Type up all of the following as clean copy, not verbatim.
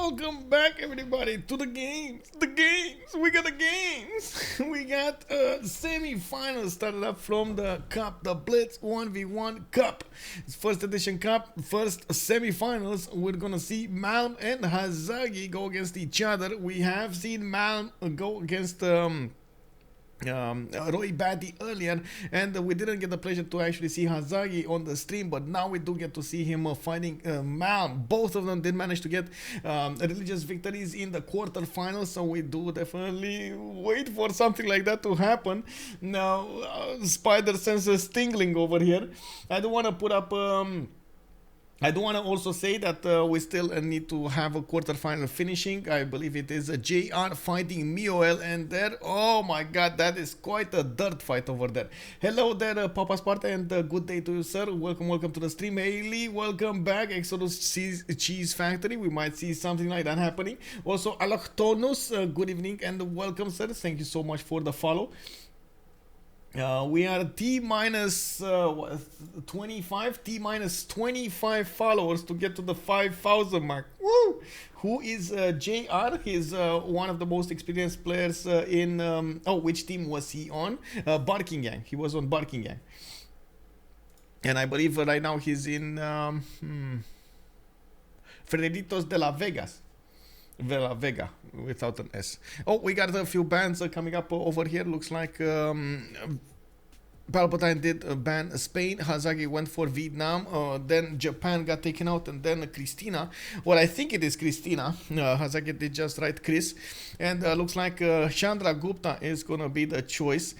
welcome back everybody to the games. We got the games. We got semi-finals started up from the cup, the Blitz 1v1 cup. It's first edition cup, first semi-finals. We're gonna see Malm and Hazaggi go against each other. We have seen Malm go against Roy Batty earlier, and we didn't get the pleasure to actually see Hazaggi on the stream, but now we do get to see him fighting Malm. Both of them did manage to get religious victories in the quarterfinals, so we do definitely wait for something like that to happen. Now, spider senses tingling over here. I don't want to put up I do want to also say that we still need to have a quarterfinal finishing. I believe it is a JR fighting Mioel, and there, oh my god, that is quite a dirt fight over there. Hello there, Papa Sparta, and good day to you, sir. Welcome to the stream. Haley, welcome back. Exodus Cheese Factory, we might see something like that happening. Also, Aloctonus, good evening and welcome, sir. Thank you so much for the follow. We are T minus 25, T minus 25 followers to get to the 5,000 mark. Woo! Who is JR? He's one of the most experienced players in. Which team was he on? Barking Gang. He was on Barking Gang. And I believe right now he's in Frederitos de la Vegas. Vega without an S. Oh, we got a few bans coming up over here. Looks like Palpatine did ban Spain. Hazaggi went for Vietnam. Then Japan got taken out, and then Christina. Well, I think it is Christina. Hazaggi did just write Chris, and looks like Chandra Gupta is gonna be the choice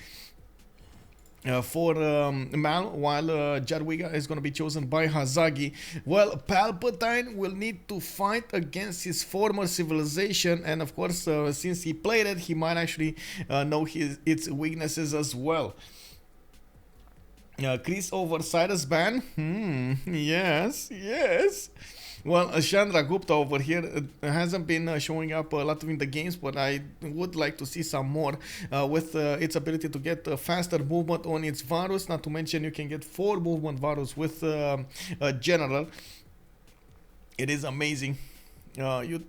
for Malm, while Jadwiga is going to be chosen by Hazaggi. Well, Palpatine will need to fight against his former civilization, and of course, since he played it, he might actually know its weaknesses as well. Chris over Cyrus ban? Yes. Well, Chandra Gupta over here hasn't been showing up a lot in the games, but I would like to see some more with its ability to get faster movement on its Varus. Not to mention you can get 4 movement Varus with General. It is amazing. You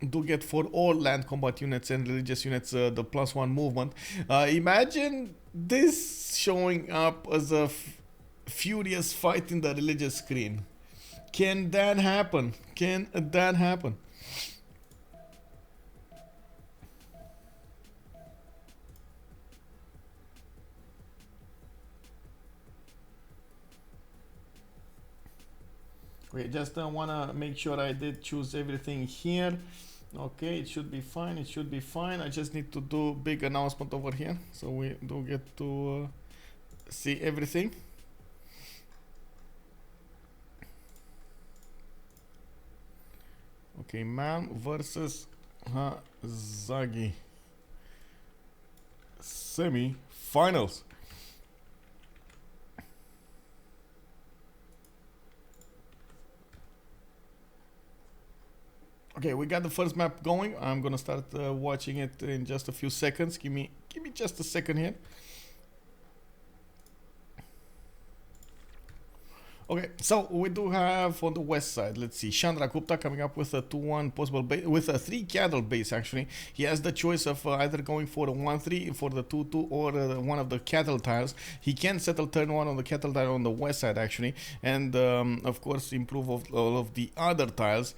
do get for all land combat units and religious units the +1 movement. Imagine this showing up as a furious fight in the religious screen. Can that happen? Can that happen? Wait, just want to make sure I did choose everything here. Okay, it should be fine. It should be fine. I just need to do big announcement over here, so we do get to see everything. Okay, Malm versus Hazaggi. Semi-finals. Okay, we got the first map going. I'm gonna start watching it in just a few seconds. Give me just a second here. Okay, so we do have on the west side, let's see, Chandra Gupta coming up with a 2-1 possible base, with a 3 cattle base actually. He has the choice of either going for a 1-3 for the 2-2 or one of the cattle tiles. He can settle turn 1 on the cattle tile on the west side actually, and of course improve all of the other tiles.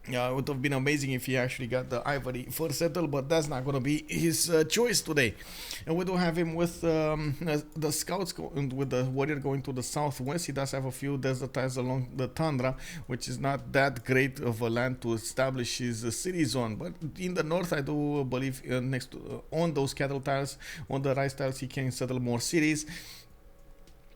Yeah, it would have been amazing if he actually got the ivory for settle, but that's not going to be his choice today. And we do have him with the scouts with the warrior going to the southwest. He does have a few desert tiles along the tundra, which is not that great of a land to establish his cities on. But in the north, I do believe next to, on those cattle tiles, on the rice tiles, he can settle more cities.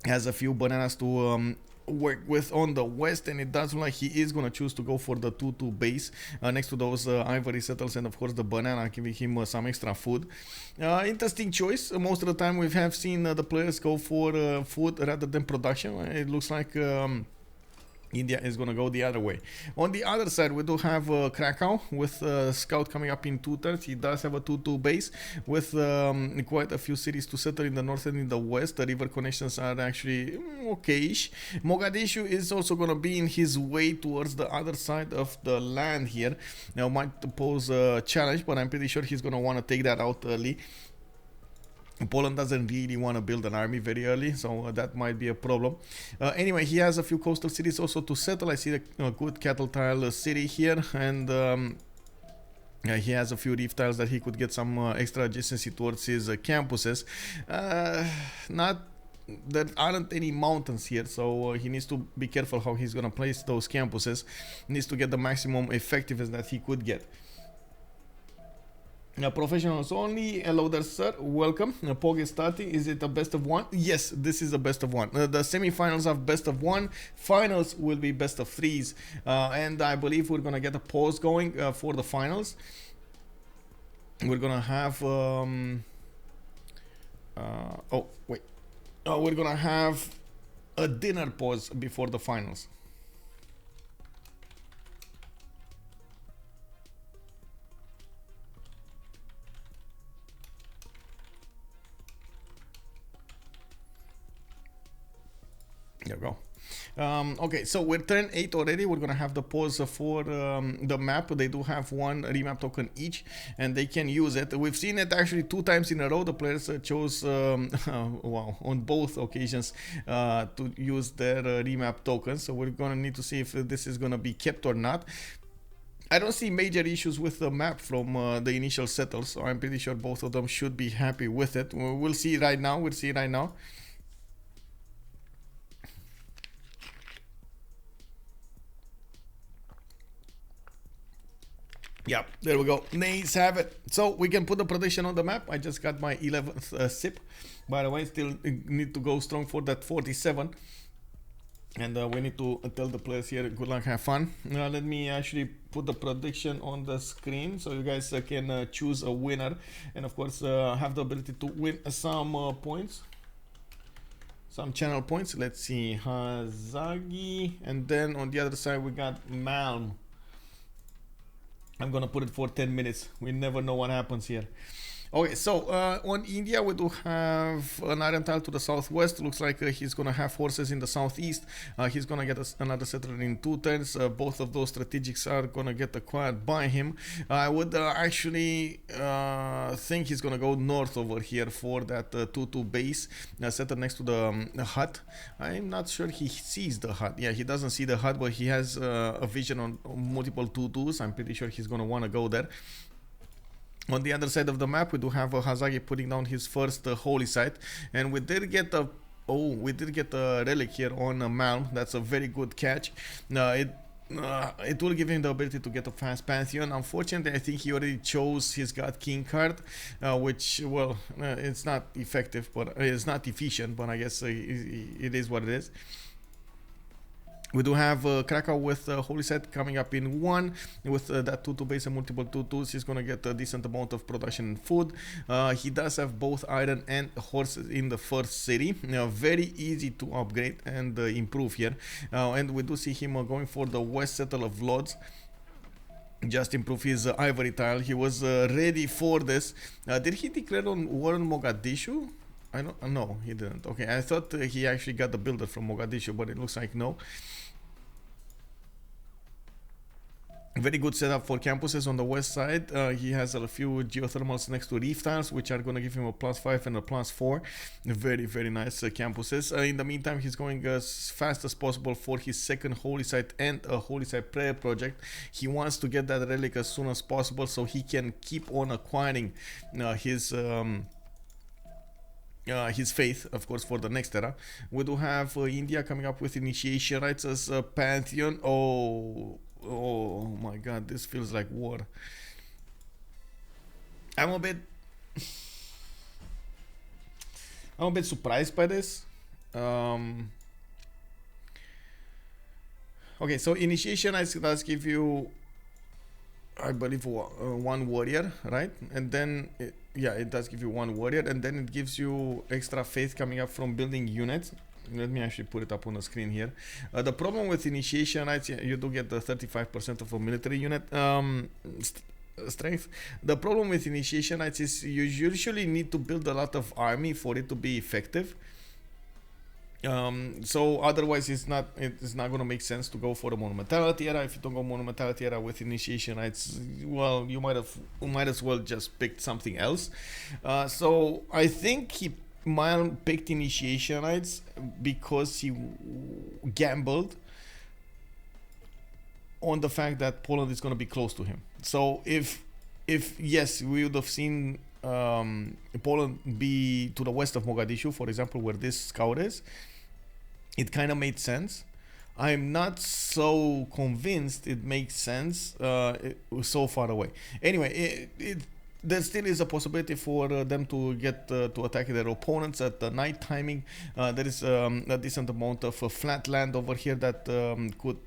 Has a few bananas to work with on the west, and it does look like he is going to choose to go for the 2-2 base next to those ivory settles, and of course the banana giving him some extra food. Interesting choice. Most of the time we have seen the players go for food rather than production. It looks like India is going to go the other way. On the other side, we do have Krakow with Scout coming up in 2 turns. He does have a 2-2 base with quite a few cities to settle in the north and in the west. The river connections are actually okayish. Mogadishu is also going to be in his way towards the other side of the land here. Now, might pose a challenge, but I'm pretty sure he's going to want to take that out early. Poland doesn't really want to build an army very early, so that might be a problem. Anyway, he has a few coastal cities also to settle. I see a good cattle tile city here, and he has a few reef tiles that he could get some extra adjacency towards his campuses. There aren't any mountains here, so he needs to be careful how he's gonna place those campuses. He needs to get the maximum effectiveness that he could get. Professionals only. Hello there, sir. Welcome. POG is starting. Is it a best of one? Yes, this is a best of one. The semi-finals are best of one. Finals will be best of threes. And I believe we're going to get a pause going for the finals. We're going to have... we're going to have a dinner pause before the finals. There we go. Okay, so we're turn 8 already. We're gonna have the pause for the map. They do have one remap token each, and they can use it. We've seen it actually 2 times in a row. The players chose, wow, on both occasions to use their remap tokens. So we're gonna need to see if this is gonna be kept or not. I don't see major issues with the map from the initial settles, so I'm pretty sure both of them should be happy with it. We'll see right now. We'll see right now. Yeah, there we go. Nice, have it. So we can put the prediction on the map. I just got my 11th sip. By the way, still need to go strong for that 47. And we need to tell the players here, good luck, have fun. Let me actually put the prediction on the screen so you guys can choose a winner. And of course, have the ability to win some points. Some channel points. Let's see, Hazaggi. And then on the other side, we got Malm. I'm gonna put it for 10 minutes. We never know what happens here. Okay, so on India we do have an iron tile to the southwest. Looks like he's gonna have horses in the southeast. He's gonna get another settler in 2 turns. Both of those strategics are gonna get acquired by him. I would actually think he's gonna go north over here for that 2-2 base settled next to the hut. I'm not sure he sees the hut. Yeah, he doesn't see the hut, but he has a vision on multiple 2-2s. I'm pretty sure he's gonna want to go there. On the other side of the map, we do have Hazaggi putting down his first holy site, and we did get a relic here on Malm. That's a very good catch. It will give him the ability to get a fast Pantheon. Unfortunately, I think he already chose his God King card, which, well, it's not effective, but it's not efficient, but I guess it is what it is. We do have Krakow with Holy Site coming up in 1 with that 2-2 base and multiple 2-2s. He's going to get a decent amount of production and food. He does have both iron and horses in the first city. Very easy to upgrade and improve here. And we do see him going for the west settle of Lodz. Just improve his ivory tile. He was ready for this. Did he declare on war on Mogadishu? I don't know, he didn't. Okay, I thought he actually got the builder from Mogadishu, but it looks like no. Very good setup for campuses on the west side. He has a few geothermals next to reef tiles, which are going to give him a +5 and a +4. Very, very nice campuses. In the meantime, he's going as fast as possible for his second holy site and a holy site prayer project. He wants to get that relic as soon as possible so he can keep on acquiring his faith, of course, for the next era. We do have India coming up with initiation rites as a Pantheon. Oh my god, this feels like war. I'm a bit surprised by this. Okay, so initiation rites does give you, I believe, 1 warrior, right? And then it does give you 1 warrior, and then it gives you extra faith coming up from building units. let me actually put it up on the screen here. The problem with initiation rights, you do get the 35% of a military unit strength. The problem with initiation rights is you usually need to build a lot of army for it to be effective. So otherwise it's not going to make sense to go for the monumentality era. If you don't go monumentality era with initiation rights, well, you might as well just pick something else. So I think Malm picked initiation rights because he gambled on the fact that Poland is going to be close to him. So if yes, we would have seen Poland be to the west of Mogadishu, for example, where this scout is, it kind of made sense. I'm not so convinced it makes sense it was so far away. Anyway, there still is a possibility for them to get to attack their opponents at the night timing. There is a decent amount of flat land over here that could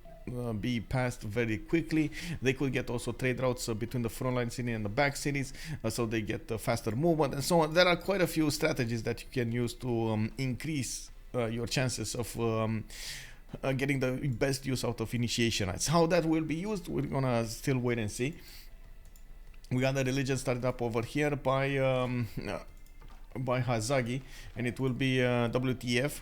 be passed very quickly. They could get also trade routes between the frontline city and the back cities, so they get faster movement and so on. There are quite a few strategies that you can use to increase your chances of getting the best use out of initiation rights. How that will be used, we're gonna still wait and see. We got the religion started up over here by Hazaggi, and it will be WTF.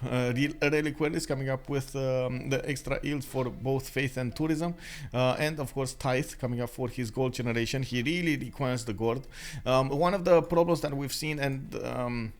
Reliquary is coming up with the extra yield for both faith and tourism, and of course tithe coming up for his gold generation. He really requires the gold. One of the problems that we've seen and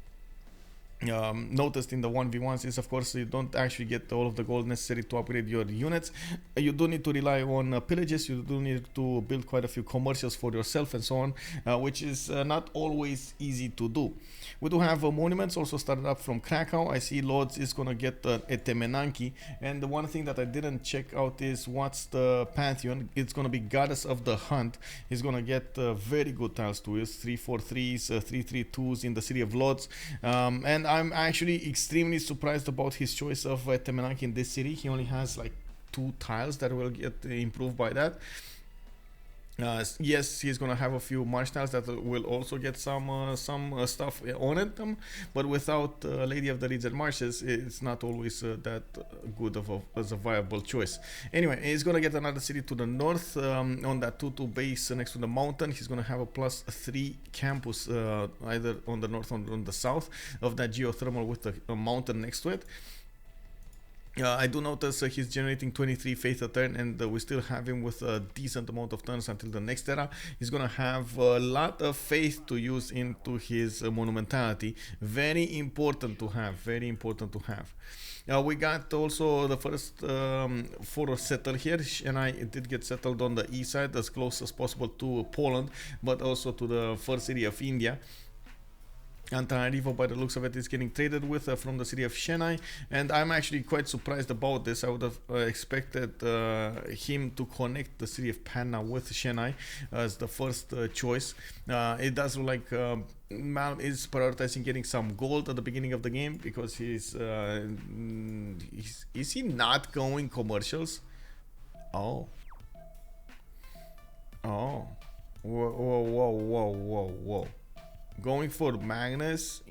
noticed in the 1v1s is, of course, you don't actually get all of the gold necessary to upgrade your units. You do need to rely on pillages. You do need to build quite a few commercials for yourself and so on, which is not always easy to do. We do have monuments also started up from Krakow. I see Lodz is going to get a Temenanki, and the one thing that I didn't check out is what's the pantheon. It's going to be Goddess of the Hunt. He's going to get very good tiles to use, 3-4-3s, 3-3-2s in the city of Lodz, and I'm actually extremely surprised about his choice of Temenanki in this city. He only has like 2 tiles that will get improved by that. Yes, he's gonna have a few march tiles that will also get some stuff on it, but without Lady of the Reeds and Marshes, it's not always that good of as a viable choice. Anyway, he's gonna get another city to the north on that 2-2 base next to the mountain. He's gonna have a +3 campus either on the north or on the south of that geothermal with the mountain next to it. I do notice he's generating 23 faith a turn, and we still have him with a decent amount of turns until the next era. He's gonna have a lot of faith to use into his monumentality. Very important to have. Very important to have. We got also the first for settle here, and I did get settled on the east side as close as possible to Poland, but also to the first city of India. Antananarivo, by the looks of it, is getting traded with from the city of Chennai, and I'm actually quite surprised about this. I would have expected him to connect the city of Panna with Chennai as the first choice. It does look like Malm is prioritizing getting some gold at the beginning of the game because he's is he not going commercials? Oh, whoa, whoa. Going for Magnus,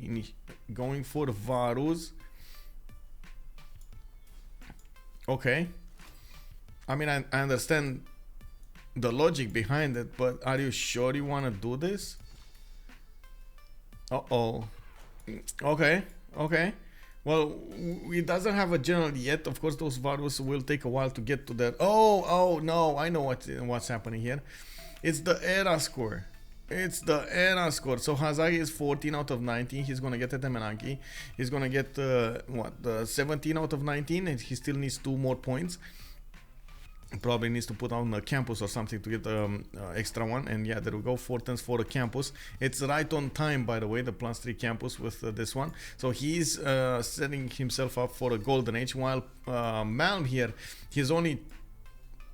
going for Varus. Okay. I mean, I understand the logic behind it, but are you sure you want to do this? Uh-oh. Okay. Well, it doesn't have a general yet. Of course, those Varus will take a while to get to that. Oh, no. I know what's happening here. It's the era score. So Hazaggi is 14 out of 19. He's gonna get a Temenanki. He's gonna get 17 out of 19, and he still needs 2 more points. Probably needs to put on a campus or something to get the extra one. And yeah, there we go, 4 turns for a campus. It's right on time, by the way, the +3 campus with this one. So he's setting himself up for a golden age, while Malm here, his only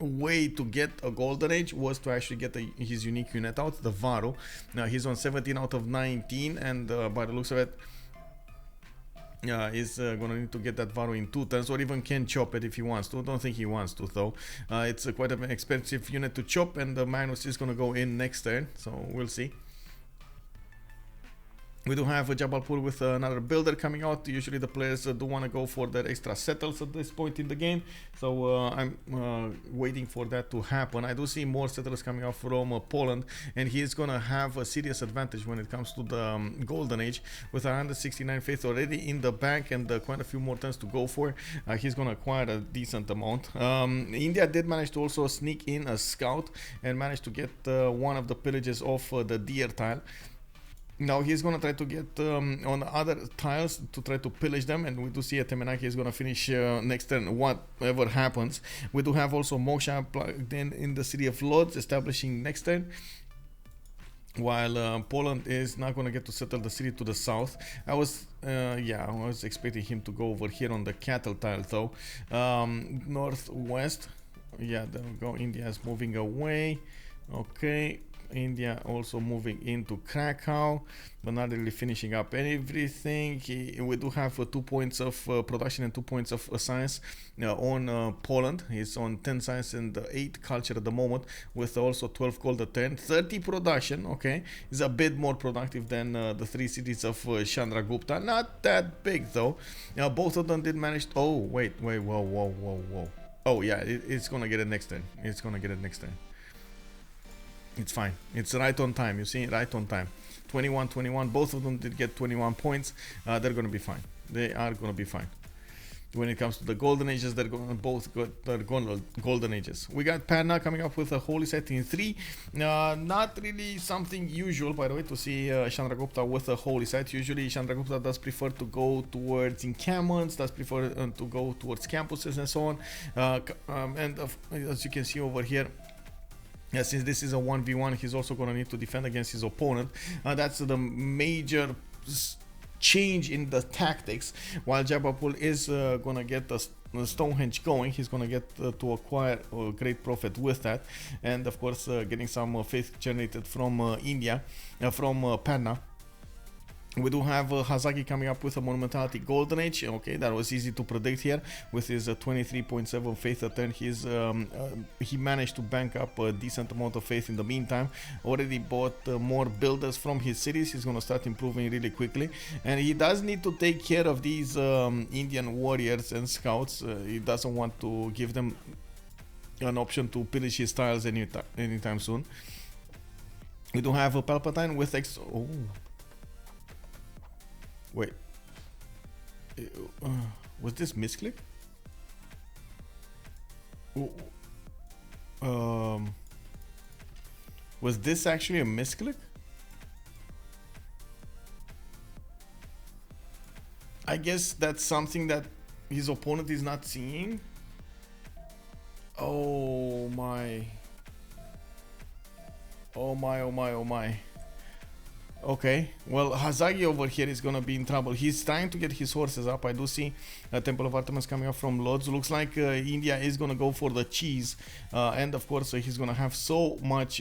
way to get a golden age was to actually get his unique unit out, the Varu. Now he's on 17 out of 19, and by the looks of it, he's gonna need to get that Varu in 2 turns, or even can chop it if he wants to. Don't think he wants to though. It's quite an expensive unit to chop, and the Magnus is gonna go in next turn, so we'll see. We do have a Jabalpur with another builder coming out. Usually the players do want to go for their extra settles at this point in the game. So I'm waiting for that to happen. I do see more settlers coming out from Poland, and he is going to have a serious advantage when it comes to the Golden Age. With 169 faith already in the bank and quite a few more turns to go for, he's going to acquire a decent amount. India did manage to also sneak in a scout and managed to get one of the pillages off the deer tile. Now he's gonna try to get on the other tiles to try to pillage them, and we do see Temenaki is gonna finish next turn, whatever happens. We do have also Moksha plugged in the city of Lodz, establishing next turn, while Poland is not gonna get to settle the city to the south. I was expecting him to go over here on the cattle tile though. Northwest, yeah, there we go. India is moving away. Okay. India also moving into Krakow, but not really finishing up everything. We do have 2 points of production and 2 points of science on Poland. He's on 10 science and 8 culture at the moment, with also 12 gold a turn, 30 production. Okay, is a bit more productive than the 3 cities of Chandragupta. Not that big though. Both of them did manage. Oh wait, whoa. Oh yeah, it's gonna get it next turn. It's gonna get it next turn. It's fine. It's right on time. You see, right on time. 21-21. Both of them did get 21 points. They're going to be fine. They are going to be fine. When it comes to the golden ages, they're going to both got their golden ages. We got Patna coming up with a holy site in 3. Not really something usual, by the way, to see Chandragupta with a holy site. Usually Chandragupta does prefer to go towards encampments, does prefer to go towards campuses and so on. As you can see over here, yeah, since this is a 1v1, he's also going to need to defend against his opponent. That's the major change in the tactics. While Jabalpur is going to get the Stonehenge going, he's going to get to acquire great profit with that. And of course, getting some faith generated from India, from Patna. We do have Hazaggi coming up with a Monumentality Golden Age. Okay, that was easy to predict here. With his 23.7 faith a turn, he managed to bank up a decent amount of faith in the meantime. Already bought more builders from his cities. He's going to start improving really quickly. And he does need to take care of these Indian warriors and scouts. He doesn't want to give them an option to pillage his tiles anytime soon. We do have a Palpatine with Oh. Wait, was this misclick? Was this actually a misclick? I guess that's something that his opponent is not seeing. Oh my. Oh my. Okay, well, Hazaggi over here is gonna be in trouble. He's trying to get his horses up. I do see Temple of Artemis coming up from Lodz. Looks like India is gonna go for the cheese, and of course he's gonna have so much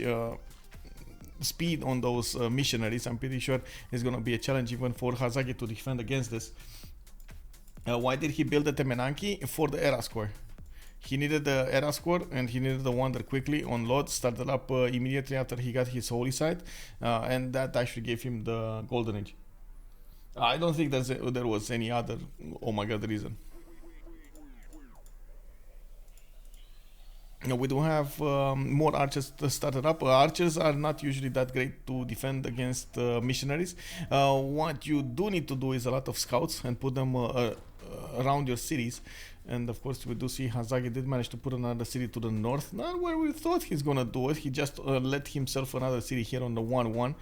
speed on those missionaries. I'm pretty sure it's gonna be a challenge even for Hazaggi to defend against this. Why did he build the Temenanki? For the era score. He needed the era score, and he needed the wonder quickly on Lodz. Started up immediately after he got his holy site, and that actually gave him the golden age. I don't think there was any other oh my god reason. We do have more archers started up. Archers are not usually that great to defend against missionaries. What you do need to do is a lot of scouts and put them around your cities. And of course, we do see Hazaggi did manage to put another city to the north. Not where we thought he's gonna do it. He just let himself another city here on the 1-1.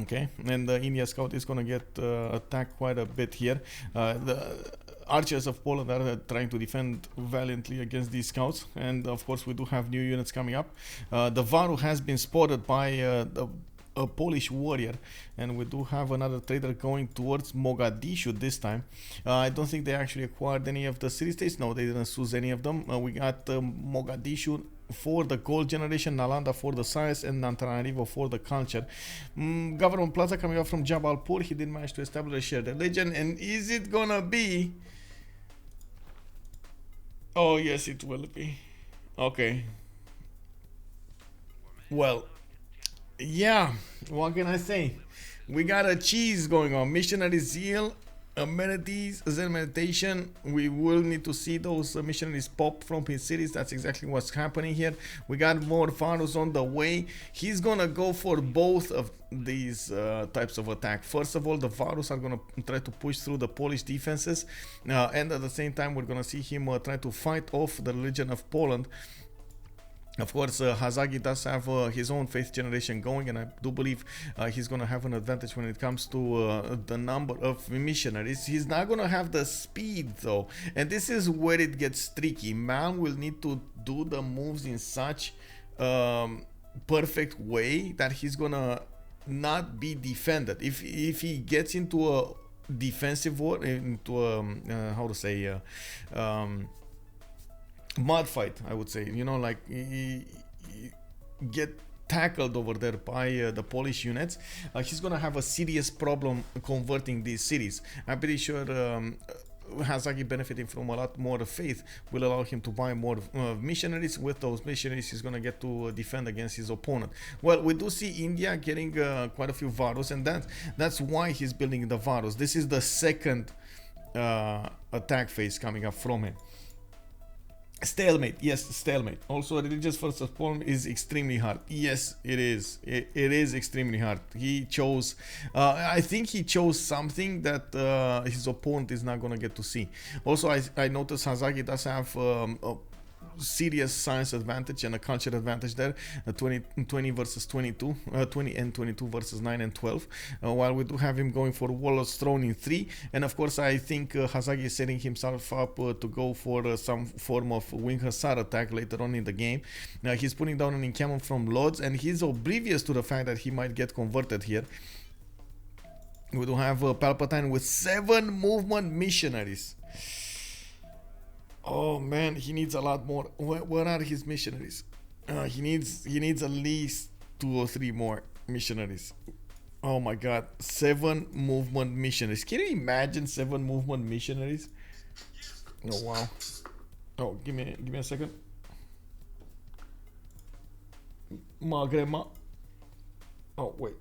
Okay, and the India scout is gonna get attacked quite a bit here. The archers of Poland are trying to defend valiantly against these scouts, and of course we do have new units coming up. The Varu has been spotted by a Polish warrior, and we do have another trader going towards Mogadishu this time. I don't think they actually acquired any of the city states. No, they didn't seize any of them. We got Mogadishu for the gold generation, Nalanda for the science, and Antananarivo for the culture. Government Plaza coming up from Jabalpur. He did manage to establish a religion, and is it gonna be? Oh yes, it will be. Okay. Well, yeah, what can I say? We got a cheese going on. Missionary zeal, amenities, zen meditation. We will need to see those missionaries pop from his cities. That's exactly what's happening here. We got more pharaohs on the way. He's gonna go for both of these types of attack. First of all, the pharaohs are gonna try to push through the Polish defenses, and at the same time we're gonna see him try to fight off the religion of Poland. Of course, Hazaggi does have his own faith generation going, and I do believe he's going to have an advantage when it comes to the number of missionaries. He's not going to have the speed, though, and this is where it gets tricky. Malm will need to do the moves in such perfect way that he's going to not be defended. If he gets into a defensive war, into a, how to say... mud fight, I would say, you know, like he get tackled over there by the Polish units, he's gonna have a serious problem converting these cities. I'm pretty sure Hazaggi, benefiting from a lot more faith, will allow him to buy more missionaries. With those missionaries, he's gonna get to defend against his opponent. Well, we do see India getting quite a few varos, and that's why he's building the varos. This is the second attack phase coming up from him. Stalemate, yes, stalemate. Also, religious versus Poland is extremely hard. Yes, it is. It is extremely hard. He chose, I think he chose something that his opponent is not gonna get to see. Also, I noticed Hazaggi does have a serious science advantage and a culture advantage there. 20 versus 22, 20 and 22 versus 9 and 12. While we do have him going for Warlord's Throne in 3, and of course I think Hazaggi is setting himself up to go for some form of Wing Hussar attack later on in the game. He's putting down an encampment from Lords, and he's oblivious to the fact that he might get converted here. We do have Palpatine with 7 movement missionaries. Oh man, he needs a lot more. Where are his missionaries? He needs at least 2 or 3 more missionaries. Oh my god, 7 movement missionaries. Can you imagine 7 movement missionaries? Oh wow. Oh, give me a second. Ma grandma. Oh wait.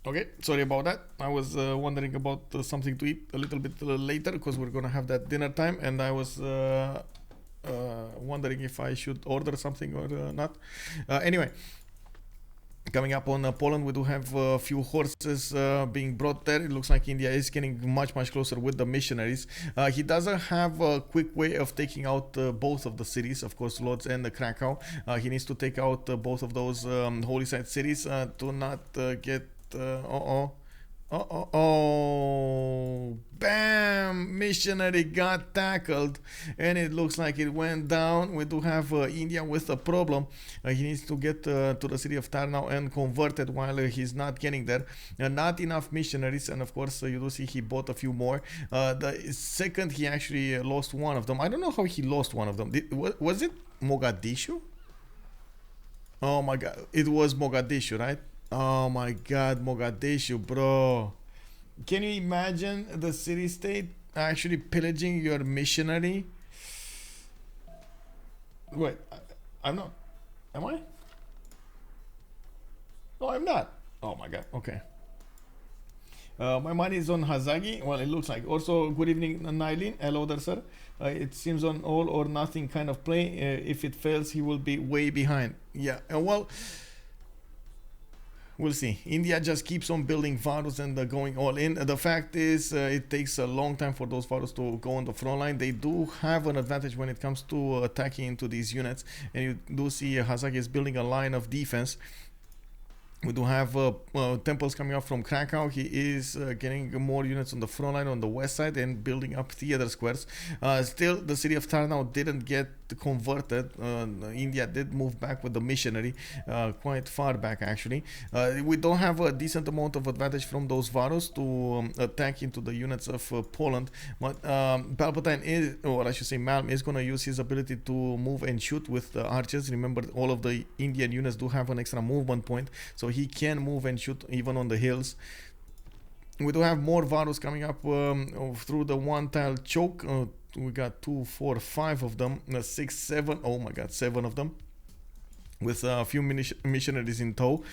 Okay, sorry about that. I was wondering about something to eat a little bit later, because we're gonna have that dinner time, and I was wondering if I should order something or not. Anyway, coming up on Poland, we do have a few horses being brought there. It looks like India is getting much closer with the missionaries. He doesn't have a quick way of taking out both of the cities, of course, Lodz and Krakow. He needs to take out both of those holy site cities to not get bam, missionary got tackled, and it looks like it went down. We do have India with a problem. He needs to get to the city of Tarnow and convert it while he's not getting there. Not enough missionaries, and of course you do see he bought a few more. The second, he actually lost one of them. I don't know how he lost one of them. Was it Mogadishu? Oh my god, it was Mogadishu, right? Oh my god, Mogadishu, bro. Can you imagine the city-state actually pillaging your missionary? Wait, I'm not. Am I? No, I'm not. Oh my god, okay. My money is on Hazaggi. Well, it looks like. Also, good evening, Nylin. Hello there, sir. It seems on all or nothing kind of play. If it fails, he will be way behind. Yeah, well... we'll see. India just keeps on building varos and going all in. The fact is, it takes a long time for those varos to go on the front line. They do have an advantage when it comes to attacking into these units. And you do see Hazaggi is building a line of defense. We do have temples coming up from Krakow. He is getting more units on the front line on the west side and building up theater squares. Still, the city of Tarnow didn't get converted. India did move back with the missionary, quite far back actually. We don't have a decent amount of advantage from those Varos to attack into the units of Poland. But Palpatine is, or I should say Malm, is going to use his ability to move and shoot with the archers. Remember, all of the Indian units do have an extra movement point, so he can move and shoot even on the hills. We do have more Varos coming up through the one tile choke. We got 2, 4, 5 of them, 6, 7. Oh my god, 7 of them, with a few missionaries in tow.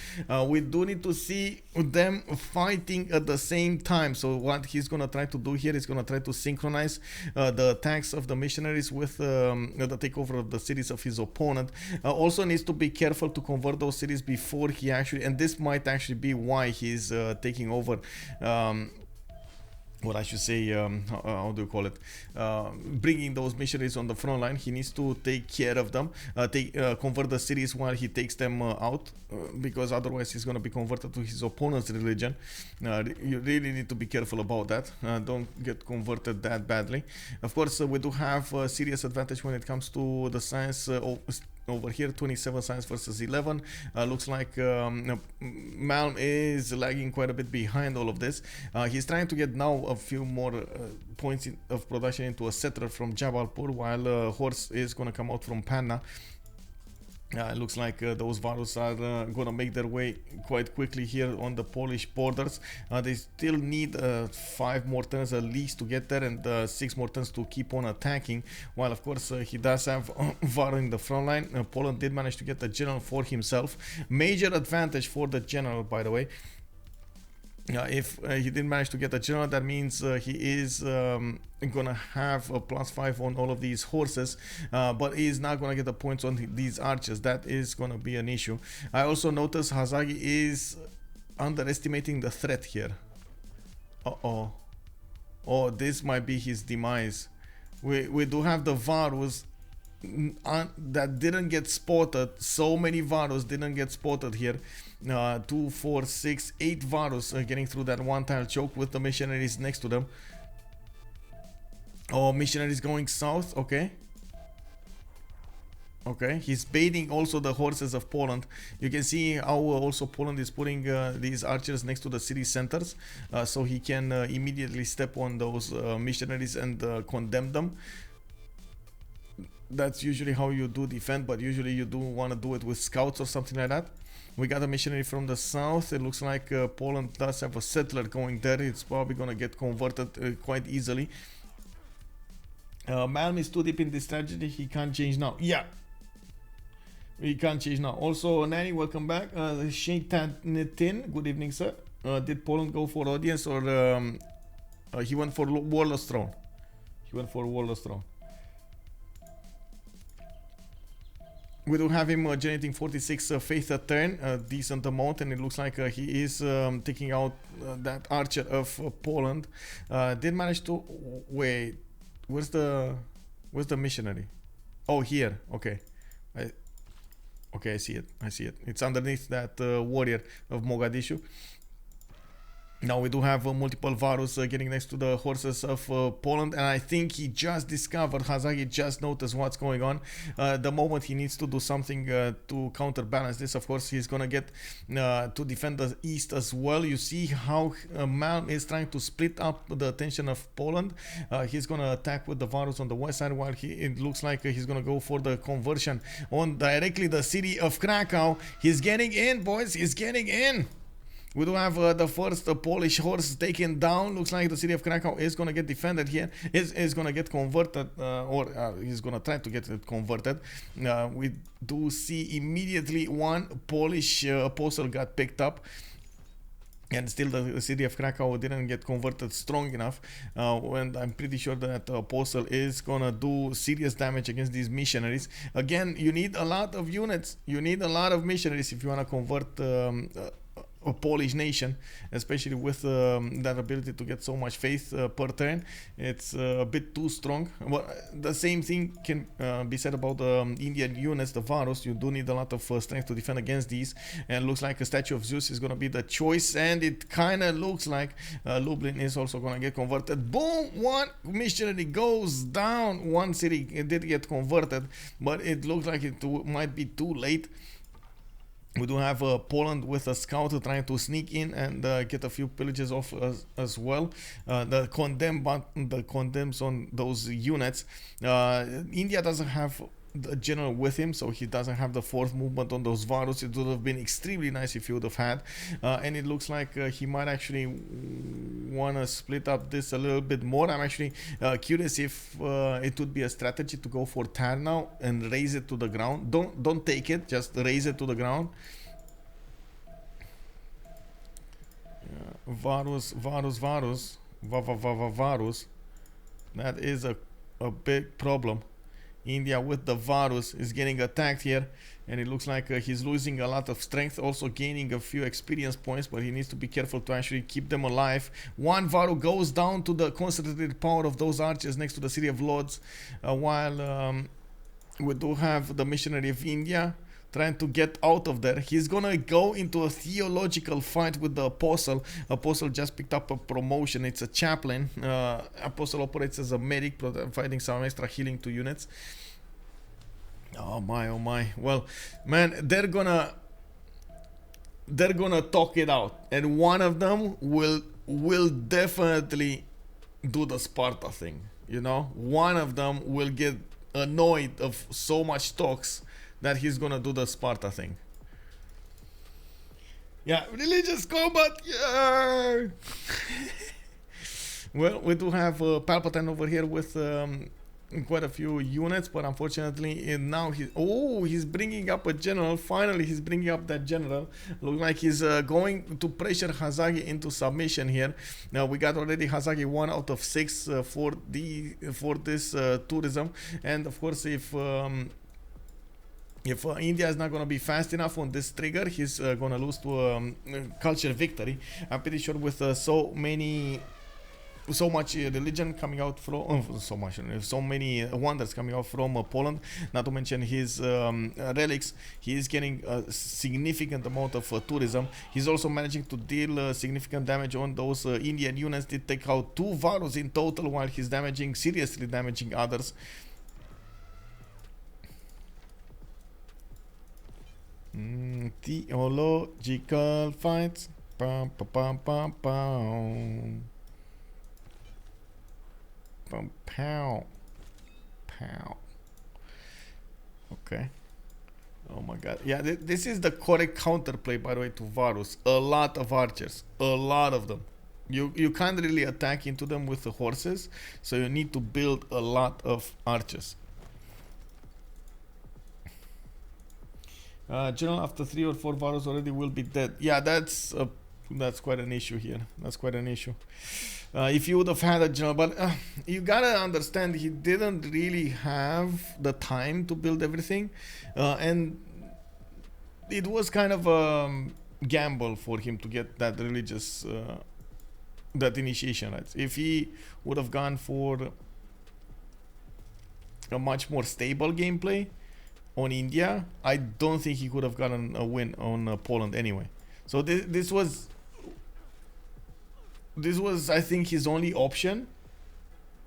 We do need to see them fighting at the same time. So what he's gonna try to do here is gonna try to synchronize the attacks of the missionaries with the takeover of the cities of his opponent. Also needs to be careful to convert those cities before he actually, and this might actually be why he's taking over what I should say, how do you call it, bringing those missionaries on the front line. He needs to take care of them, convert the cities while he takes them out, because otherwise he's going to be converted to his opponent's religion. You really need to be careful about that. Don't get converted that badly. Of course, we do have a serious advantage when it comes to the science over here. 27 science versus 11. Looks like Malm is lagging quite a bit behind all of this. He's trying to get now a few more points of production into a settler from Jabalpur, while horse is going to come out from Panna. It looks like those Varus are going to make their way quite quickly here on the Polish borders. They still need 5 more turns at least to get there, and 6 more turns to keep on attacking, while of course he does have Var in the front line. Poland did manage to get the general for himself. Major advantage for the general, by the way. If he didn't manage to get a general, that means he is gonna have a +5 on all of these horses, but he is not gonna get the points on these archers. That is gonna be an issue. I also noticed Hazaggi is underestimating the threat here. Oh, this might be his demise. We do have the Varus that didn't get spotted. So many Varus didn't get spotted here. 2, 4, 6, 8 Varus getting through that one tile choke with the missionaries next to them. Oh, missionaries going south. Okay, he's baiting also the horses of Poland. You can see how also Poland is putting these archers next to the city centers, so he can immediately step on those missionaries and condemn them. That's usually how you do defend, but usually you do want to do it with scouts or something like that. We got a missionary from the south. It looks like Poland does have a settler going there. It's probably going to get converted quite easily. Malm is too deep in this tragedy. He can't change now. Yeah, he can't change now. Also, Nanny, welcome back. Shaitan, good evening, sir. Did Poland go for audience, or he went for Warlord's Throne? He went for Warlord's Throne. We do have him generating 46 faith a turn, a decent amount, and it looks like he is taking out that archer of Poland. Did manage to wait. Where's the missionary? Oh, here. Okay, I see it. It's underneath that warrior of Mogadishu. Now we do have multiple Varus getting next to the horses of Poland, and I think he just discovered, Hazaggi just noticed what's going on. The moment he needs to do something to counterbalance this, of course, he's gonna get to defend the east as well. You see how Malm is trying to split up the attention of Poland. He's gonna attack with the Varus on the west side, while it looks like he's gonna go for the conversion on directly the city of Krakow. He's getting in, boys. He's getting in. We do have the first Polish horse taken down. Looks like the city of Krakow is going to get defended here. Is going to get converted, or he's going to try to get it converted. We do see immediately one Polish apostle got picked up. And still the city of Krakow didn't get converted strong enough. And I'm pretty sure that apostle is gonna do serious damage against these missionaries. Again, you need a lot of units. You need a lot of missionaries if you wanna convert a Polish nation, especially with that ability to get so much faith per turn. It's a bit too strong. Well, the same thing can be said about the Indian units, the Varus. You do need a lot of strength to defend against these, and looks like a statue of Zeus is going to be the choice, and it kind of looks like Lublin is also going to get converted. Boom! One missionary goes down. One city did get converted, but it looks like it might be too late. We do have Poland with a scout trying to sneak in and get a few pillages off as well. The condemns on those units. India doesn't have the general with him, so he doesn't have the fourth movement on those Varus. It would have been extremely nice if he would have had, and it looks like he might actually want to split up this a little bit more. I'm actually curious if it would be a strategy to go for Tar now and raise it to the ground. Don't take it, just raise it to the ground. Varus. That is a big problem. India with the Varus is getting attacked here, and it looks like he's losing a lot of strength, also gaining a few experience points, but he needs to be careful to actually keep them alive. One Varu goes down to the concentrated power of those archers next to the City of Lords, while we do have the missionary of India trying to get out of there. He's gonna go into a theological fight with the Apostle. Apostle just picked up a promotion. It's a chaplain. Apostle operates as a medic, providing some extra healing to units. Oh my. Well, man, they're gonna talk it out, and one of them will definitely do the Sparta thing. You know, one of them will get annoyed of so much talks that he's gonna do the Sparta thing. Yeah, religious combat. Yeah. Well, we do have Palpatine over here with quite a few units, but unfortunately now he's bringing up a general. Finally, he's bringing up that general. Looks like he's going to pressure Hazaggi into submission here. Now we got already Hazaggi 1 out of 6 for this tourism, and of course if India is not going to be fast enough on this trigger, he's going to lose to culture victory. I'm pretty sure with so much religion coming out from so many wonders coming out from Poland, not to mention his relics, he is getting a significant amount of tourism. He's also managing to deal significant damage on those Indian units. Did take out 2 Varus in total, while he's seriously damaging others. Theological fights. Pow. Okay. Oh my god. Yeah, this is the correct counterplay, by the way, to Varus. A lot of archers. A lot of them. You can't really attack into them with the horses, so you need to build a lot of archers. General, after 3 or 4 Varus already will be dead. Yeah, that's quite an issue here. That's quite an issue. If you would have had a general, but you gotta understand, he didn't really have the time to build everything, and it was kind of a gamble for him to get that religious, that initiation rites. If he would have gone for a much more stable gameplay on India, I don't think he could have gotten a win on Poland anyway. So this was I think his only option.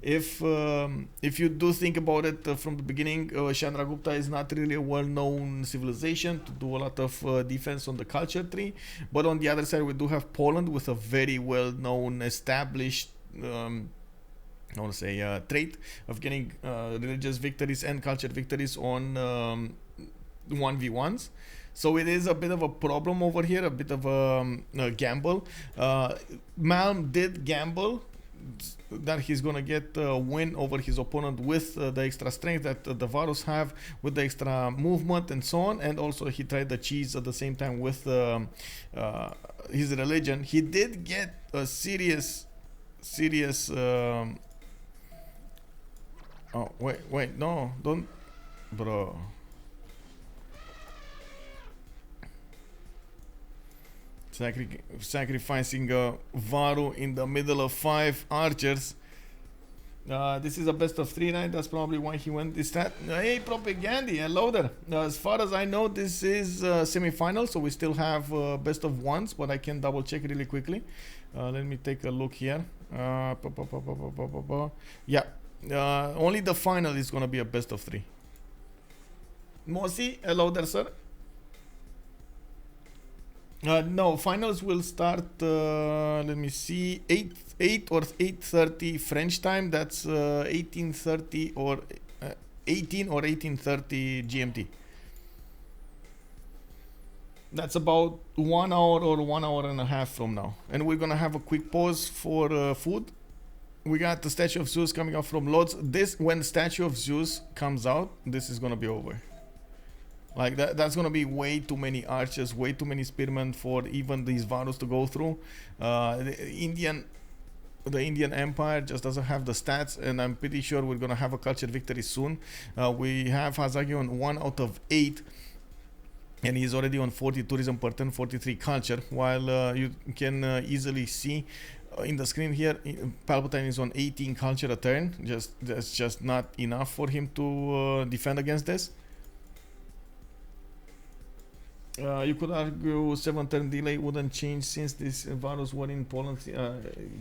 If you do think about it from the beginning, Chandragupta is not really a well-known civilization to do a lot of defense on the culture tree, but on the other side we do have Poland with a very well-known established I want to say trait of getting religious victories and culture victories on 1v1s. So it is a bit of a problem over here, a bit of a gamble. Malm did gamble that he's gonna get a win over his opponent with the extra strength that the Varus have, with the extra movement and so on, and also he tried the cheese at the same time with his religion. He did get a serious oh wait, no, don't, bro. Sacrificing a Varu in the middle of 5 archers. This is a best of 3 night. That's probably why he went this stat. Hey, Propaganda, hello there. As far as I know, this is semi-final, so we still have best of 1s, but I can double check really quickly. Let me take a look here. Yeah, only the final is gonna be a best of 3. Mosi, hello there, sir. No, finals will start, let me see, 8 or 8:30 French time. That's 18:30 or 18 or 18:30 GMT. That's about 1 hour or 1 hour and a half from now. And we're gonna have a quick pause for food. We got the Statue of Zeus coming out from Lords. When Statue of Zeus comes out, this is gonna be over. Like that's gonna be way too many archers, way too many spearmen for even these Varus to go through. The Indian Empire just doesn't have the stats, and I'm pretty sure we're gonna have a culture victory soon. We have Hazaggi on 1 out of 8, and he's already on 40 tourism per turn, 43 culture. While you can easily see in the screen here, Palpatine is on 18 culture a turn. That's just not enough for him to defend against this. You could argue 7 turn delay wouldn't change since these Varus were in Poland's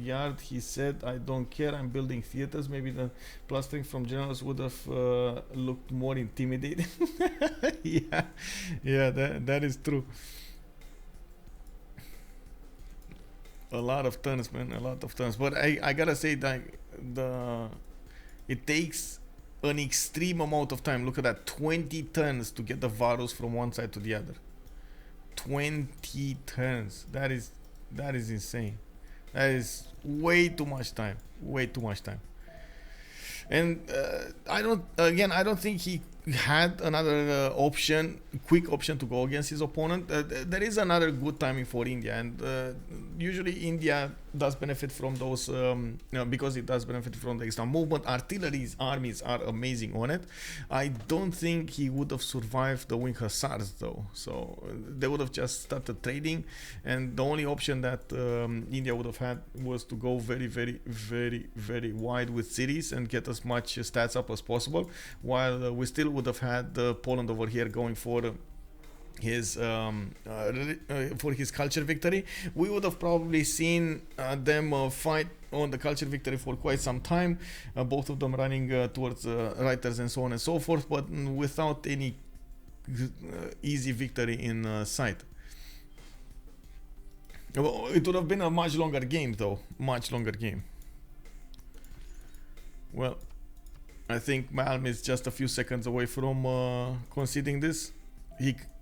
yard. He said, I don't care, I'm building theaters. Maybe the plastering from generals would have looked more intimidating. yeah, that is true. A lot of turns, man, a lot of turns. But I gotta say that it takes an extreme amount of time. Look at that, 20 turns to get the Varus from one side to the other. 20 turns. That is insane. That is way too much time. Way too much time. And I don't think he had another quick option to go against his opponent. There is another good timing for India, and usually India does benefit from those because it does benefit from the extra movement. Artillery's armies are amazing on it. I don't think he would have survived the wing hussars though, so they would have just started trading, and the only option that India would have had was to go very, very, very, very wide with cities and get as much stats up as possible, while we still would have had Poland over here going for his culture victory. We would have probably seen them fight on the culture victory for quite some time, both of them running towards writers and so on and so forth, but without any easy victory in sight. It would have been a much longer game though, much longer game. Well, I think Malm is just a few seconds away from conceding this.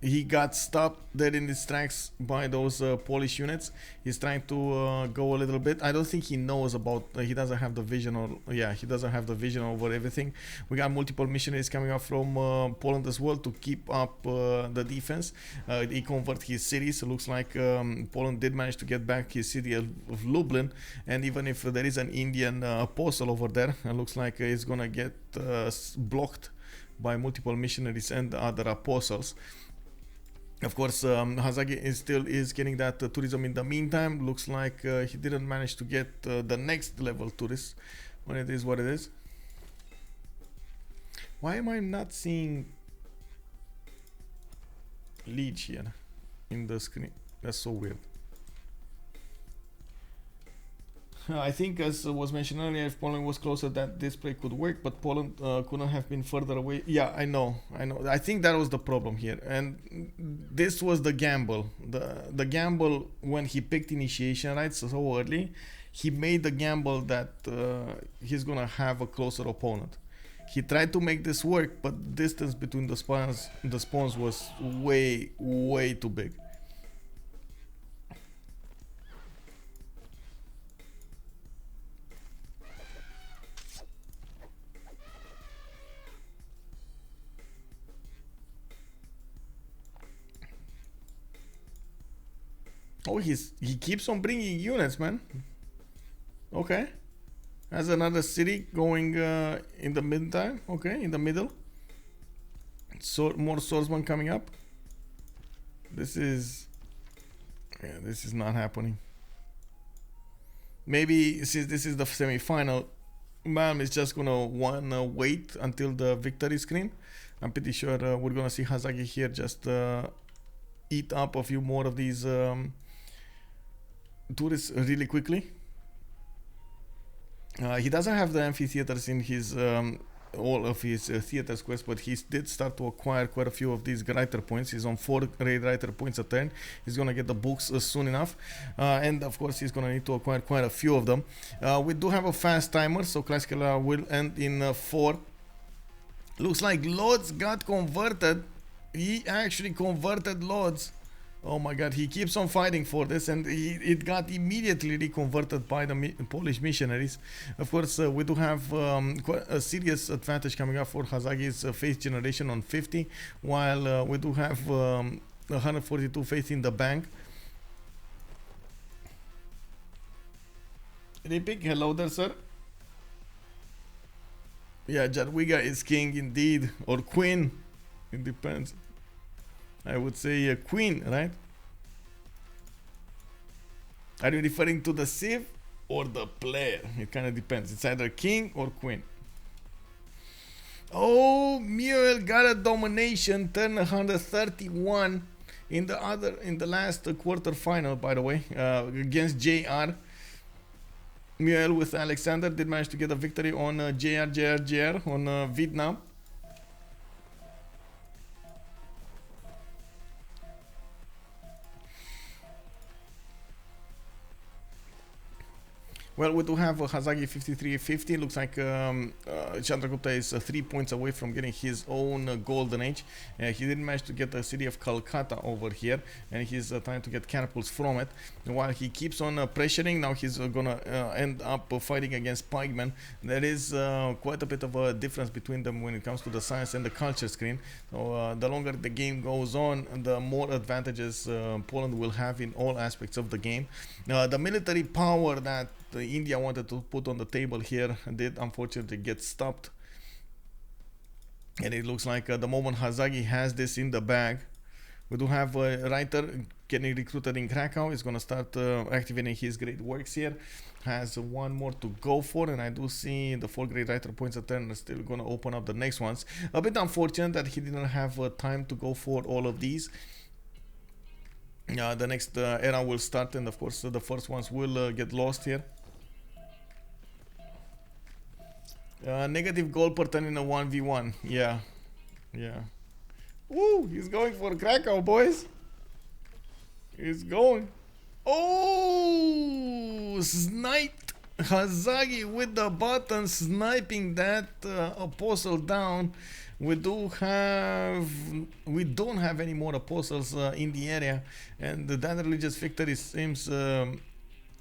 He got stopped dead in his tracks by those Polish units. He's trying to go a little bit. I don't think he knows about. He doesn't have the vision, he doesn't have the vision over everything. We got multiple missionaries coming up from Poland as well to keep up the defense. He convert his cities. It looks like Poland did manage to get back his city of Lublin, and even if there is an Indian apostle over there, it looks like it's gonna get blocked by multiple missionaries and other apostles. Of course, Hazaggi is getting that tourism in the meantime. Looks like he didn't manage to get the next level tourists, when it is what it is. Why am I not seeing Liege here in the screen? That's so weird. I think, as was mentioned earlier, if Poland was closer, that display could work, but Poland couldn't have been further away. Yeah, I know. I think that was the problem here, and this was the gamble. The gamble when he picked initiation rights so early, he made the gamble that he's gonna have a closer opponent. He tried to make this work, but distance between the spawns was way, way too big. Oh, he keeps on bringing units, man. Okay. Has another city going in the meantime. Okay, in the middle. So more swordsmen coming up. This is Yeah, this is not happening. Maybe since this is the semi-final, Malm is just gonna wanna wait until the victory screen. I'm pretty sure we're gonna see Hazaggi here just eat up a few more of these tourists really quickly. He doesn't have the amphitheaters in his all of his theater squares, but he did start to acquire quite a few of these writer points. He's on 4 raid writer points a turn. He's gonna get the books soon enough, and of course he's gonna need to acquire quite a few of them. We do have a fast timer, so Classical will end in 4. Looks like Lords got converted. He actually converted Lords. Oh my god, he keeps on fighting for this, and it got immediately reconverted by the Polish missionaries. Of course, we do have quite a serious advantage coming up for Hazaggi's faith generation on 50, while we do have 142 faith in the bank. Ripik, hello there, sir. Yeah, Jadwiga is king indeed, or queen. It depends. I would say a queen, right? Are you referring to the civ or the player? It kind of depends. It's either king or queen. Oh, Muriel got a domination, turn 131 in the last quarter final, by the way, against JR. Muriel with Alexander did manage to get a victory on JR on Vietnam. Well, we do have Hazaggi 53-50. Looks like Chandragupta is 3 points away from getting his own golden age. He didn't manage to get the city of Calcutta over here, and he's trying to get catapults from it. And while he keeps on pressuring, now he's gonna end up fighting against pikemen. There is quite a bit of a difference between them when it comes to the science and the culture screen. So the longer the game goes on, the more advantages Poland will have in all aspects of the game. The military power that India wanted to put on the table here did unfortunately get stopped, and it looks like the moment Hazaggi has this in the bag, we do have a writer getting recruited in Krakow. Is going to start activating his great works here. Has one more to go for, and I do see the 4 great writer points a turn are still going to open up the next ones. A bit unfortunate that he didn't have time to go for all of these. The next era will start, and of course the first ones will get lost here. Negative goal per turn in a 1v1. Yeah. Woo! He's going for Krakow, boys. He's going. Oh! Sniped Hazaggi with the button, sniping that apostle down. We don't have any more apostles in the area, and that religious victory seems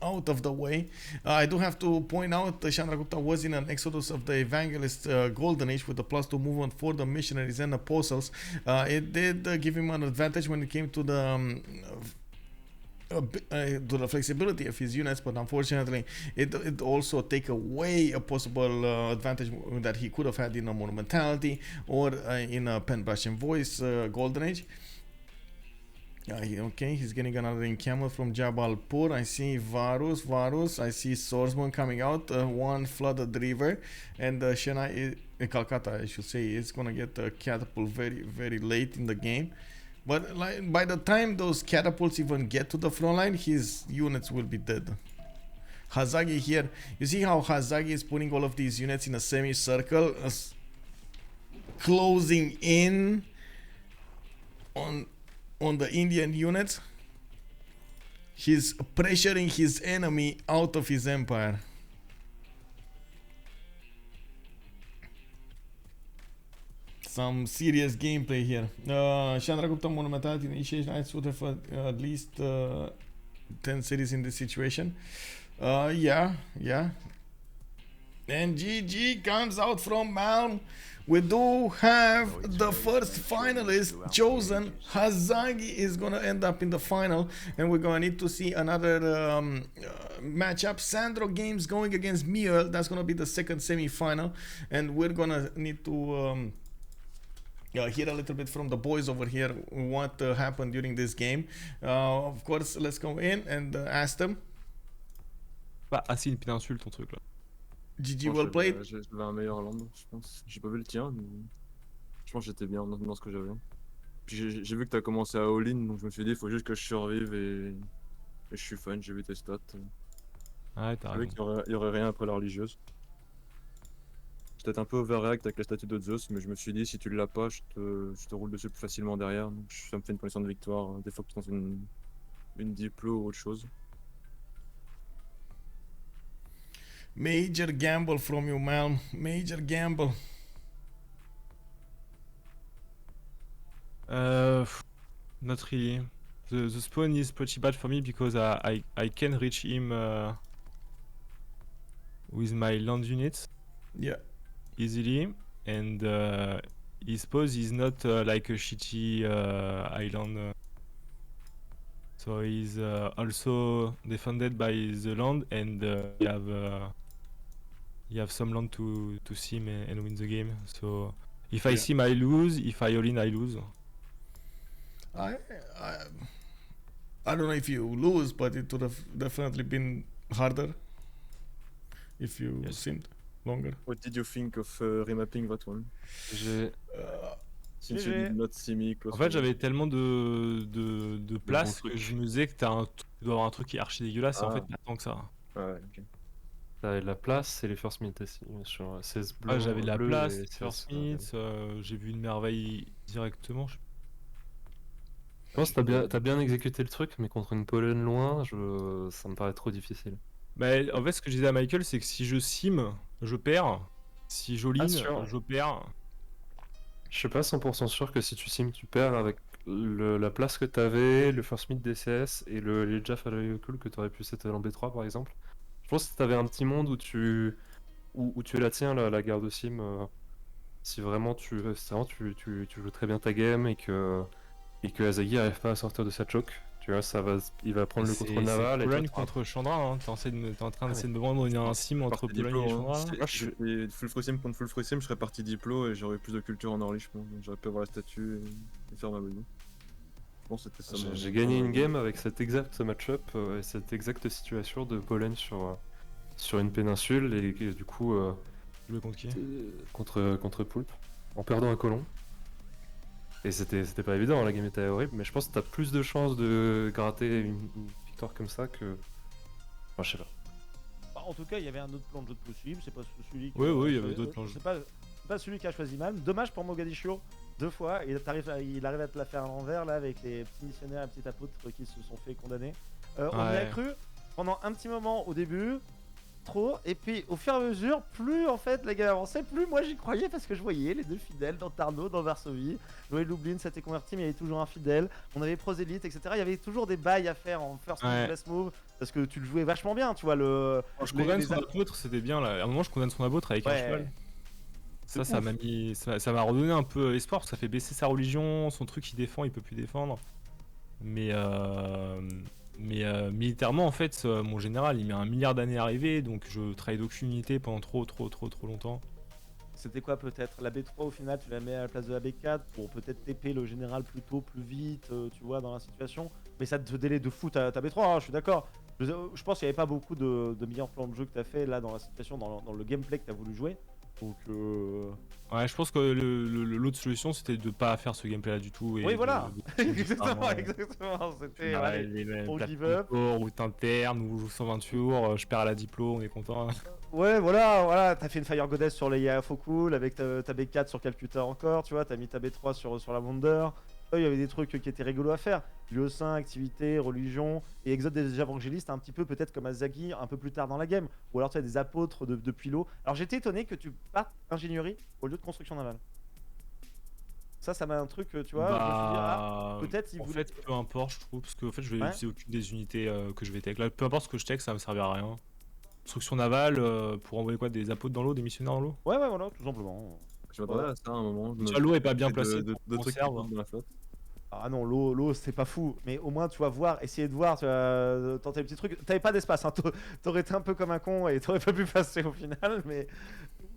out of the way. I do have to point out that Chandragupta was in an exodus of the evangelist golden age with the +2 movement for the missionaries and apostles. It did give him an advantage when it came to the flexibility of his units, but unfortunately it also take away a possible advantage that he could have had in a monumentality or in a pen brush and voice golden age. Okay, he's getting another encampment from Jabalpur. I see Varus. I see swordsman coming out. One flooded river, and Chennai, Calcutta, I should say, is gonna get a catapult very, very late in the game. But like, by the time those catapults even get to the front line, his units will be dead. Hazaggi here. You see how Hazaggi is putting all of these units in a semicircle, closing in on the Indian units. He's pressuring his enemy out of his empire. Some serious gameplay here. Chandragupta monumentality initiation knights would have at least 10 cities in this situation. Yeah. And GG comes out from Malm. We do have the first finalist chosen. Hazaggi is gonna end up in the final, and we're gonna need to see another matchup. Sandro Games going against Miel. That's gonna be the second semi-final, and we're gonna need to hear a little bit from the boys over here what happened during this game. Of course, let's go in and ask them. Pas assez une péninsule ton truc là. GG, well played. J'avais un meilleur land, je pense. J'ai pas vu le tien, mais je pense que j'étais bien dans ce que j'avais. Puis j'ai vu que t'as commencé à all-in, donc je me suis dit, il faut juste que je survive et je suis fun, j'ai vu tes stats. Ouais, t'as Je savais raison. qu'il y aurait rien après la religieuse. Peut-être un peu overreact avec la statue de Zeus, mais je me suis dit, si tu l'as pas, je te roule dessus plus facilement derrière. Donc ça me fait une position de victoire. Des fois que tu es dans une diplo ou autre chose. Major gamble from you, Malm. Major gamble. Not really. The spawn is pretty bad for me because I can reach him with my land units Yeah. easily, and his pose is not like a shitty island. So he's also defended by the land, and you have some land to sim and win the game. So if I sim, I lose. If I all in, I lose. I don't know if you lose, but it would have definitely been harder if you simmed longer. What did you think of remapping that one? Since you did not see me close. En fait, j'avais tellement de place que je me disais que tu dois avoir un truc qui est archi dégueulasse, et en fait, pas tant que ça. Ouais, ok. T'avais de la place et les first meet aussi, sur 16 bleus. Ouais, j'avais de la place, et first meet, j'ai vu une merveille directement. Je pense que t'as bien exécuté le truc, mais contre une Pollen loin, ça me paraît trop difficile. Bah, en fait, ce que je disais à Michael, c'est que si je sim, je perds. Si j'all-in, je perds. Je suis pas 100% sûr que si tu sim, tu perds avec la place que t'avais, le first meet DCS et les Jaff à l'œil cool que t'aurais pu settle en B3 par exemple. Je pense que t'avais un petit monde où tu la tiens, la garde sim, si vraiment tu joues très bien ta game et que Hazaggi arrive pas à sortir de sa choke. Tu vois, il va prendre le contrôle naval. C'est Pologne contre Chandra, hein. T'es en train d'essayer de me vendre un sim entre Pologne et Chandra. Moi, je suis full free sim contre full free sim, je serais parti diplo et j'aurais eu plus de culture en early, je pense. J'aurais pu avoir la statue et faire ma bonne. Je pense que c'était ça. J'ai gagné une game avec cet exact match-up et cette exacte situation de Pologne sur une péninsule et du coup jouer contre qui? contre Poulpe en perdant un colon. Et c'était pas évident, la game était horrible, mais je pense que t'as plus de chances de gratter une victoire comme ça que... Enfin, je sais pas. Bah, en tout cas, il y avait un autre plan de jeu de possible, c'est pas celui qui... Oui, il y avait d'autres plans de jeu. C'est pas celui qui a choisi Malm. Dommage pour Mogadiscio, 2 fois, il arrive à te la faire à l'envers, là, avec les petits missionnaires et petits apôtres qui se sont fait condamner. On y a cru pendant un petit moment au début, trop, et puis au fur et à mesure, plus en fait la game avançait, plus moi j'y croyais parce que je voyais les deux fidèles dans Tarno, dans Varsovie. Joël Lublin s'était converti, mais il y avait toujours un fidèle. On avait Prosélite, etc. Il y avait toujours des bails à faire en first move, last move, parce que tu le jouais vachement bien, tu vois. Je condamne son apôtre, c'était bien là. À un moment, je condamne son apôtre avec un cheval. Ça m'a redonné un peu espoir, parce que ça fait baisser sa religion, son truc il défend, il peut plus défendre. Mais militairement, en fait, mon général il met 1 milliard d'années à arriver, donc je trade aucune unité pendant trop longtemps. C'était quoi peut-être la B3 au final, tu la mets à la place de la B4 pour peut-être TP le général plus tôt, plus vite, tu vois, dans la situation. Mais ça te délai de fou ta B3, hein, je suis d'accord. Je pense qu'il n'y avait pas beaucoup de meilleurs plans de jeu que tu as fait là dans la situation, dans le gameplay que tu as voulu jouer. Donc ouais, je pense que l'autre solution c'était de pas faire ce gameplay là du tout. Et oui, voilà. Exactement. C'était on give up. Route interne, ou joue 120 tours, je perds à la diplo, on est content. Ouais, voilà, t'as fait une Fire Goddess sur les Yafo cool, avec ta B4 sur Calcutta encore, tu vois, t'as mis ta B3 sur la Wonder. Il y avait des trucs qui étaient rigolos à faire. Lieu saint, activité, religion, et Exode des évangélistes, un petit peu peut-être comme Hazaggi un peu plus tard dans la game. Ou alors tu as des apôtres depuis l'eau. Alors j'étais étonné que tu partes ingénierie au lieu de construction navale. Ça m'a un truc, tu vois, je me suis dit, peut-être en fait, peu importe, je trouve, parce que en fait, je vais utiliser aucune des unités que je vais take. Là, peu importe ce que je take, ça va me servir à rien. Construction navale, pour envoyer quoi, des apôtres dans l'eau, des missionnaires dans l'eau? Ouais, voilà, tout simplement. Je m'attendais à ça à un moment. L'eau est pas bien placée. De trucs dans la flotte. Ah non, l'eau c'est pas fou, mais au moins tu vas essayer de voir, tu vas tenter les petits trucs. T'avais pas d'espace, hein. T'aurais été un peu comme un con et t'aurais pas pu passer au final, mais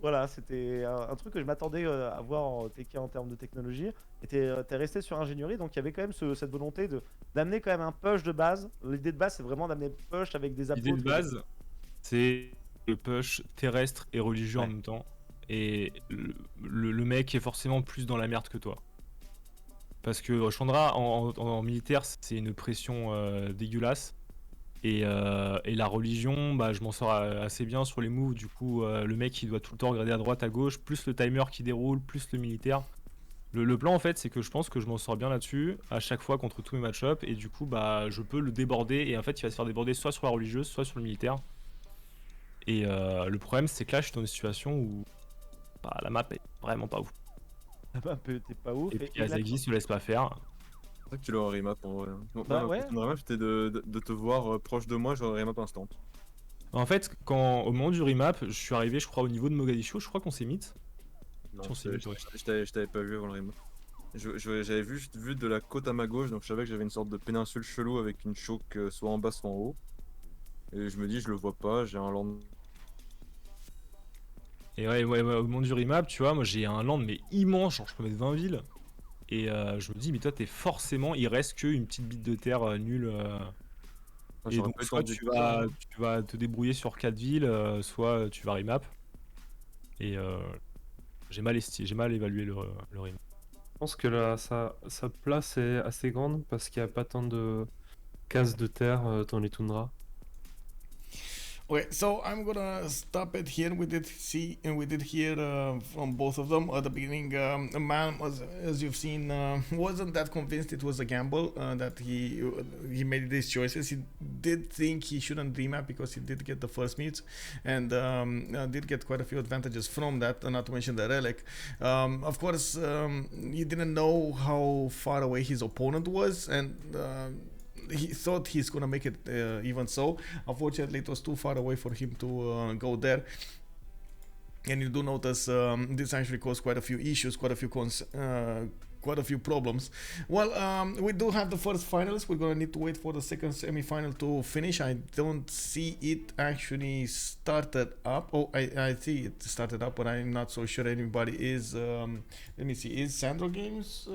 Voilà, c'était un truc que je m'attendais à voir en Tekken en termes de technologie. Et t'es resté sur ingénierie, donc il y avait quand même cette volonté d'amener quand même un push de base. L'idée de base, c'est vraiment d'amener push avec des L'idée de apôtres. base, c'est le push terrestre et religieux en Ouais. même temps. Et le mec est forcément plus dans la merde que toi. Parce que Chandra, en militaire, c'est une pression dégueulasse. Et la religion, bah, je m'en sors assez bien sur les moves. Du coup, le mec, il doit tout le temps regarder à droite, à gauche, plus le timer qui déroule, plus le militaire. Le plan, en fait, c'est que je pense que je m'en sors bien là-dessus, à chaque fois contre tous mes match-ups. Et du coup, bah, je peux le déborder. Et en fait, il va se faire déborder soit sur la religieuse, soit sur le militaire. Et le problème, c'est que là, je suis dans une situation où bah, la map est vraiment pas ouf. Un peu, t'es pas ouf. Et puis Hazaggi se laisse pas faire. C'est vrai que tu l'aurais remap en vrai. Bon, Bah moi, ouais. ma prochaine remap, c'était de te voir proche de moi, j'aurais remap instant. En fait, au moment du remap, je suis arrivé, je crois, au niveau de Mogadiscio. Je crois qu'on s'est meet. Non, Si on s'est je mis, ouais. je t'avais pas vu avant le remap. J'avais vu de la côte à ma gauche, donc je savais que j'avais une sorte de péninsule chelou avec une choke soit en bas, soit en haut. Et je me dis, je le vois pas, j'ai un land. Et ouais, au moment du remap, tu vois, moi j'ai un land mais immense, genre je peux mettre 20 villes. Et je me dis, mais toi t'es forcément, il reste qu'une petite bite de terre nulle. Enfin, Et j'aurais donc pas eu soit tant de tu vas te débrouiller sur 4 villes, soit tu vas remap. Et j'ai mal évalué le remap. Je pense que là, sa place est assez grande parce qu'il n'y a pas tant de cases de terre dans les toundras. Okay, so I'm gonna stop it here. We did hear from both of them at the beginning. Malm, as you've seen, wasn't that convinced it was a gamble that he made these choices. He did think he shouldn't remap because he did get the first meets and did get quite a few advantages from that. Not to mention the relic. Of course, he didn't know how far away his opponent was and. He thought he's gonna make it even so. Unfortunately, it was too far away for him to go there. And you do notice this actually caused quite a few issues, quite a few problems. Well, we do have the first finals. We're gonna need to wait for the second semi-final to finish. I don't see it actually started up. Oh, I see it started up, but I'm not so sure anybody is. Let me see. Is Sandro Games?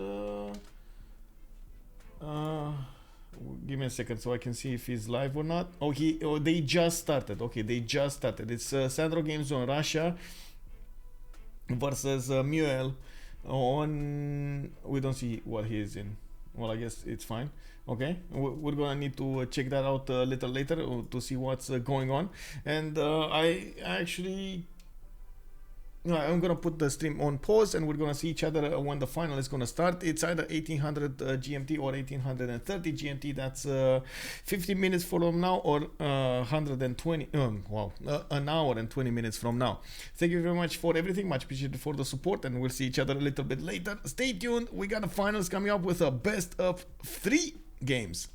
Give me a second so I can see if he's live or not. Oh, they just started. Okay, they just started. It's Sandro Games on Russia versus Muel on. We don't see what he is in. Well, I guess it's fine. Okay, we're gonna need to check that out a little later to see what's going on. And I actually. I'm gonna put the stream on pause and we're gonna see each other when the final is gonna start. It's either 1800 GMT or 1830 GMT. That's 50 minutes from now or 120. An hour and 20 minutes from now. Thank you very much for everything. Much appreciated for the support, and we'll see each other a little bit later. Stay tuned. We got the finals coming up with a best of 3 games.